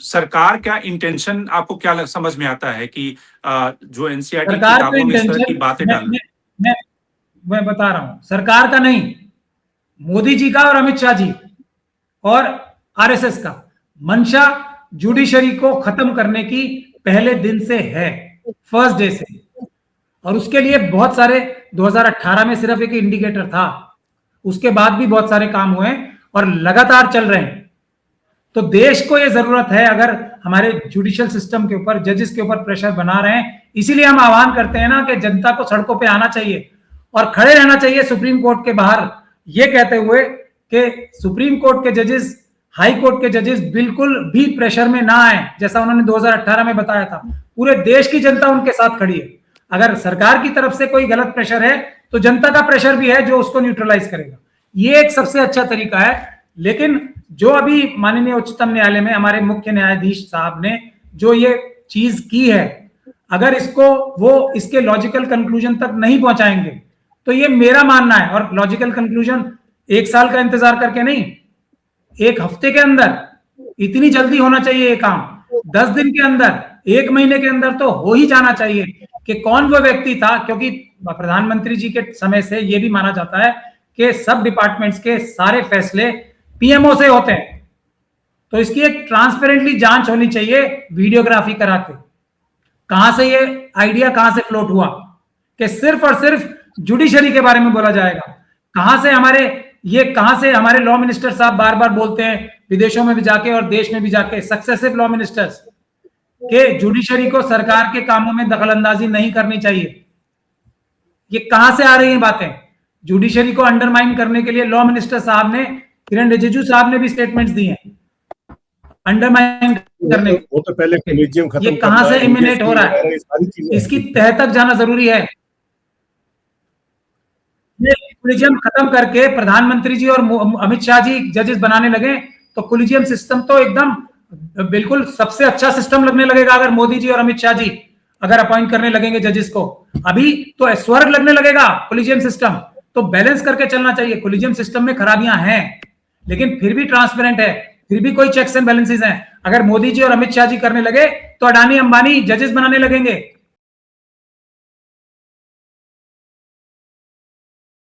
सरकार क्या इंटेंशन आपको क्या समझ में आता है कि जो एनसीईआरटी सरकार का किताबों में इस तरह की इंटेंशन बातें डालना? मैं बता रहा हूं, सरकार का नहीं, मोदी जी का और अमित शाह जी और आरएसएस का मंशा जुडिशरी को खत्म करने की पहले दिन से है, फर्स्ट डे से। और उसके लिए बहुत सारे 2018 में सिर्फ एक इंडिकेटर था, उसके बाद भी बहुत सारे काम हुए और लगातार चल रहे हैं। तो देश को यह जरूरत है, अगर हमारे जुडिशियल सिस्टम के ऊपर, जजेस के ऊपर प्रेशर बना रहे हैं, इसीलिए हम आह्वान करते हैं ना कि जनता को सड़कों पे आना चाहिए और खड़े रहना चाहिए सुप्रीम कोर्ट के बाहर, ये कहते हुए कि सुप्रीम कोर्ट के जजेस, हाई कोर्ट के जजेस बिल्कुल भी प्रेशर में ना आए, जैसा उन्होंने 2018 में बताया था। पूरे देश की जनता उनके साथ खड़ी है। अगर सरकार की तरफ से कोई गलत प्रेशर है तो जनता का प्रेशर भी है जो उसको न्यूट्रलाइज करेगा। ये एक सबसे अच्छा तरीका है। लेकिन जो अभी माननीय उच्चतम न्यायालय में हमारे मुख्य न्यायाधीश साहब ने जो ये चीज की है, अगर इसको वो इसके लॉजिकल कंक्लूजन तक नहीं पहुंचाएंगे तो ये मेरा मानना है, और लॉजिकल कंक्लूजन 1 साल का इंतजार करके नहीं, 1 हफ्ते के अंदर, इतनी जल्दी होना चाहिए ये काम, 10 दिन के अंदर, 1 महीने के अंदर तो हो ही जाना चाहिए कि कौन वो व्यक्ति था। क्योंकि प्रधानमंत्री जी के समय से ये भी माना जाता है कि सब डिपार्टमेंट्स के सारे फैसले पीएमओ से होते हैं, तो इसकी एक ट्रांसपेरेंटली जांच होनी चाहिए, वीडियोग्राफी करा के। कहां से ये आइडिया कहां से फ्लोट हुआ कि सिर्फ और सिर्फ जुडिशरी के बारे में बोला जाएगा? कहां से हमारे लॉ मिनिस्टर साहब बार बार बोलते हैं, विदेशों में भी जाके और देश में भी जाके, सक्सेसिव लॉ मिनिस्टर्स, कि जुडिशरी को सरकार के कामों में दखलंदाजी नहीं करनी चाहिए। ये कहां से आ रही हैं बातें? जुडिशरी को अंडरमाइन करने के लिए लॉ मिनिस्टर साहब ने, किरण रिजिजू साहब ने भी स्टेटमेंट्स दिए हैं अंडरमाइन करने वो तो पहले कोलिजियम खत्म, ये कहां से इमिनेट हो रहा है? इसकी तह तक जाना जरूरी है। ये कोलिजियम खत्म करके प्रधानमंत्री जी और अमित शाह जी जजेस बनाने लगे तो कोलिजियम सिस्टम तो एकदम बिल्कुल सबसे अच्छा सिस्टम लगने लगेगा। अगर मोदी जी और अमित शाह जी अगर अपॉइंट करने लगेंगे जजेस को, अभी तो स्वर्ग लगने लगेगा कोलिजियम सिस्टम। तो बैलेंस करके चलना चाहिए। कोलिजियम सिस्टम में खराबियां हैं लेकिन फिर भी ट्रांसपेरेंट है, फिर भी कोई चेक्स एंड बैलेंसेस हैं। अगर मोदी जी और अमित शाह जी करने लगे तो अडानी अंबानी जजेस बनाने लगेंगे।